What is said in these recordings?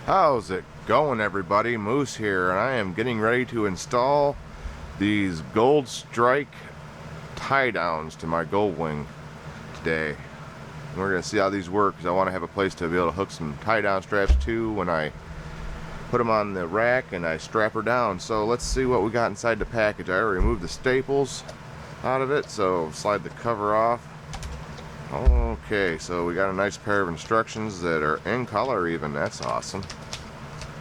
How's it going, everybody? Moose here, and I am getting ready to install these Goldstrike tie downs to my Goldwing today. And we're going to see how these work, because I want to have a place to be able to hook some tie down straps to when I put them on the rack and I strap her down. So let's see what we got inside the package. I already removed the staples out of it, so slide the cover off. Okay, so we got a nice pair of instructions that are in color even. That's awesome.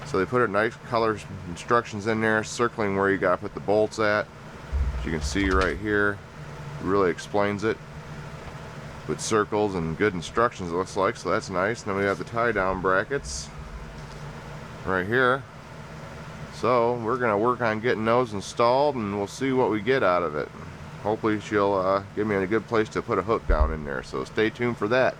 So they put a nice color instructions in there, circling where you got to put the bolts at. As you can see right here, it really explains it with circles and good instructions, it looks like, so that's nice. And then we have the tie down brackets right here. So we're going to work on getting those installed, and we'll see what we get out of it. Hopefully she'll give me a good place to put a hook down in there, so stay tuned for that.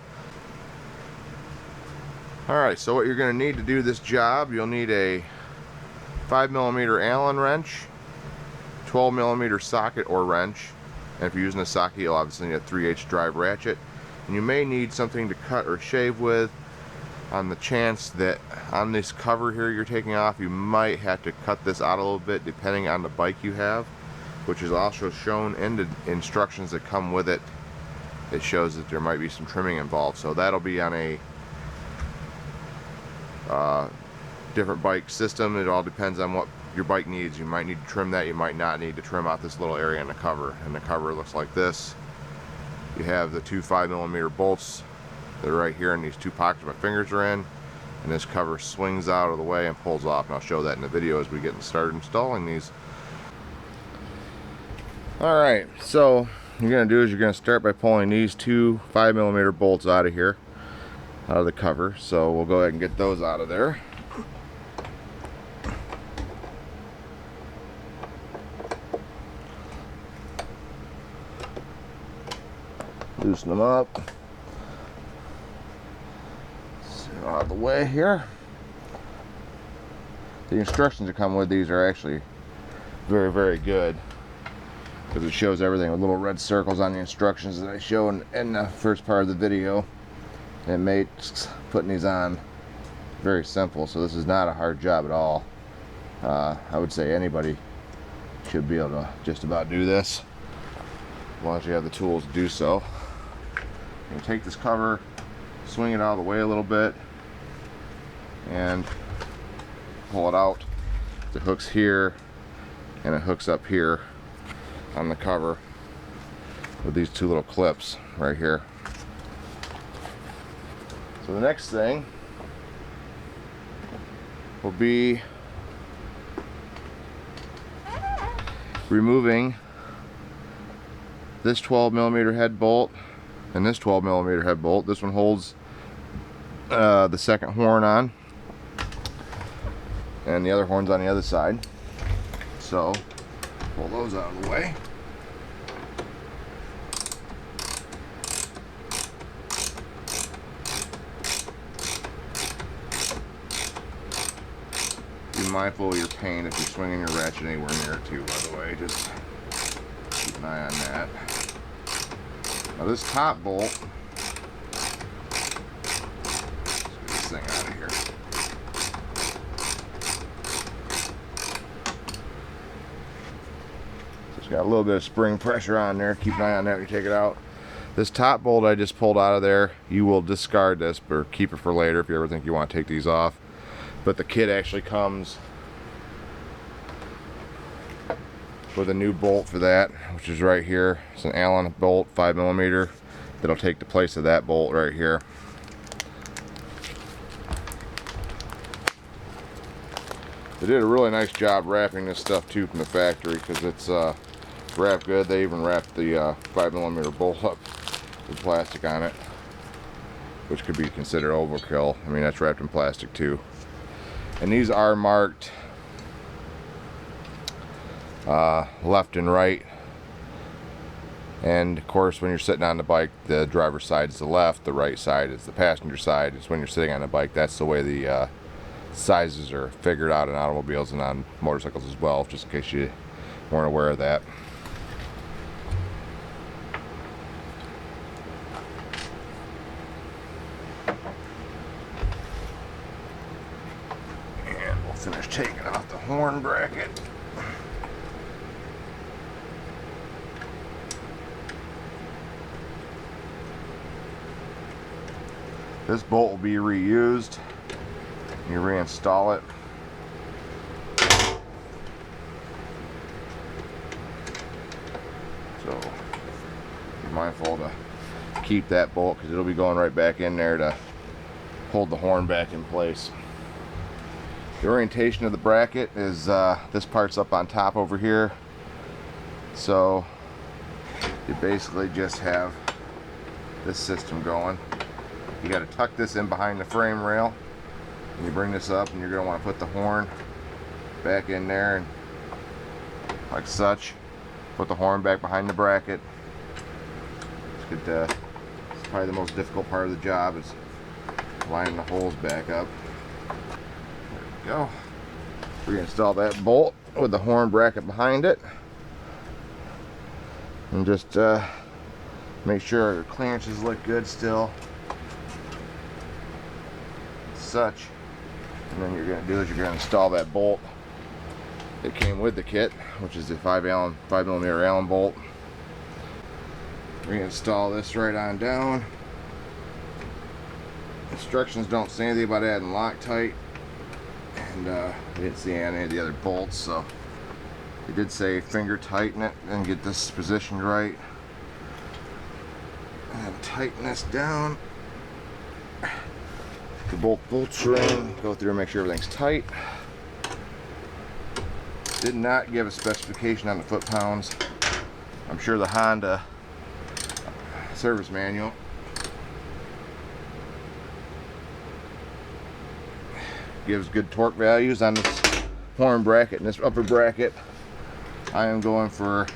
Alright, so what you're going to need to do this job, you'll need a 5mm Allen wrench, 12mm socket or wrench, and if you're using a socket, you'll obviously need a 3/8 drive ratchet. And you may need something to cut or shave with, on the chance that on this cover here you're taking off, you might have to cut this out a little bit depending on the bike you have, which is also shown in the instructions that come with it. It shows that there might be some trimming involved, so that'll be on a different bike system. It all depends on what your bike needs. You might need to trim that, you might not need to trim out this little area in the cover. And the cover looks like this. You have the two 5mm bolts that are right here in these two pockets my fingers are in, and this cover swings out of the way and pulls off, and I'll show that in the video as we get started installing these. Alright, so what you're going to do is you're going to start by pulling these two 5mm bolts out of here, out of the cover. So we'll go ahead and get those out of there. Loosen them up. Get out of the way here. The instructions that come with these are actually very, very good, because it shows everything with little red circles on the instructions that I show in the first part of the video. It makes putting these on very simple, so this is not a hard job at all. I would say anybody should be able to just about do this, as long as you have the tools to do so. You take this cover, swing it out of the way a little bit, and pull it out. It hooks here, and it hooks up here on the cover with these two little clips right here. So the next thing will be removing this 12mm head bolt and this 12mm head bolt. This one holds the second horn on, and the other horn's on the other side. So pull those out of the way. Be mindful of your pain if you're swinging your ratchet anywhere near it too, by the way. Just keep an eye on that. Now this top bolt, let's get this thing out of here. So it's got a little bit of spring pressure on there. Keep an eye on that when you take it out. This top bolt I just pulled out of there, you will discard this or keep it for later if you ever think you want to take these off. But the kit actually comes with a new bolt for that, which is right here. It's an Allen bolt, 5mm, that'll take the place of that bolt right here. They did a really nice job wrapping this stuff too from the factory, because it's wrapped good. They even wrapped the 5mm bolt up with plastic on it, which could be considered overkill. I mean, that's wrapped in plastic too. And these are marked left and right, and of course when you're sitting on the bike, the driver's side is the left, the right side is the passenger side. It's when you're sitting on the bike. That's the way the sizes are figured out in automobiles and on motorcycles as well, just in case you weren't aware of that. finish taking off the horn bracket. This bolt will be reused. You reinstall it. So be mindful to keep that bolt because it'll be going right back in there to hold the horn back in place. The orientation of the bracket is this part's up on top over here. So you basically just have this system going. You got to tuck this in behind the frame rail. And you bring this up and you're going to want to put the horn back in there and like such. Put the horn back behind the bracket. It's probably the most difficult part of the job is lining the holes back up. There we go. Reinstall that bolt with the horn bracket behind it. And just make sure your clearances look good still. Such. And then you're going to do is you're going to install that bolt that came with the kit, which is the 5mm Allen bolt. Reinstall this right on down. Instructions don't say anything about adding Loctite, and we didn't see any of the other bolts, so they did say finger tighten it and get this positioned right. And tighten this down. The bolts are in, go through and make sure everything's tight. Did not give a specification on the foot-pounds. I'm sure the Honda service manual gives good torque values on this horn bracket and this upper bracket. I am going for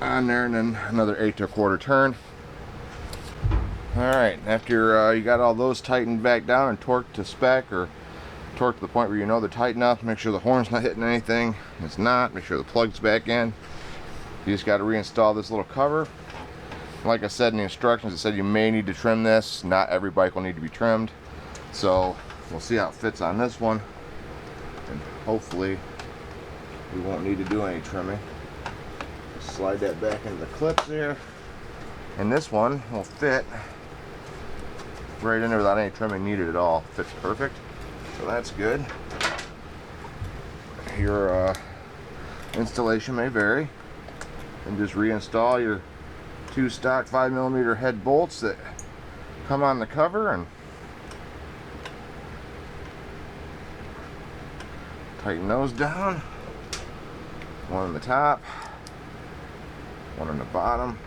on there and then another 8 1/4 turn. Alright, after you got all those tightened back down and torqued to spec, or torqued to the point where you know they're tight enough, make sure the horn's not hitting anything. If it's not, make sure the plug's back in. You just got to reinstall this little cover. Like I said in the instructions, it said you may need to trim this. Not every bike will need to be trimmed. So we'll see how it fits on this one. And hopefully we won't need to do any trimming. Just slide that back into the clips there. And this one will fit right in there without any trimming needed at all. Fits perfect. So that's good. Your installation may vary. And just reinstall your 2 stock 5mm head bolts that come on the cover and tighten those down. One on the top, one on the bottom.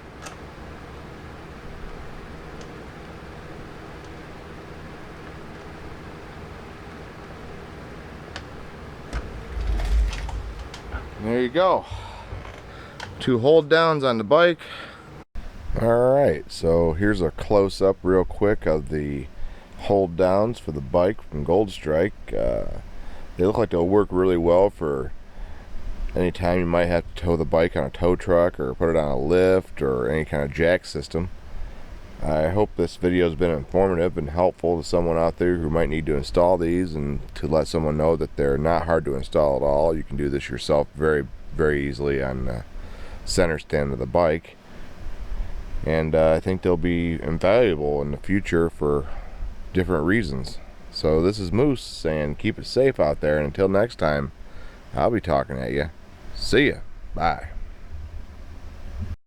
There you go. 2 hold downs on the bike. Alright, so here's a close-up real quick of the hold downs for the bike from Goldstrike. They look like they'll work really well for any time you might have to tow the bike on a tow truck or put it on a lift or any kind of jack system. I hope this video has been informative and helpful to someone out there who might need to install these, and to let someone know that they're not hard to install at all. You can do this yourself very, very easily on the center stand of the bike. And I think they'll be invaluable in the future for different reasons. So this is Moose saying keep it safe out there, and until next time, I'll be talking at you. See ya. Bye.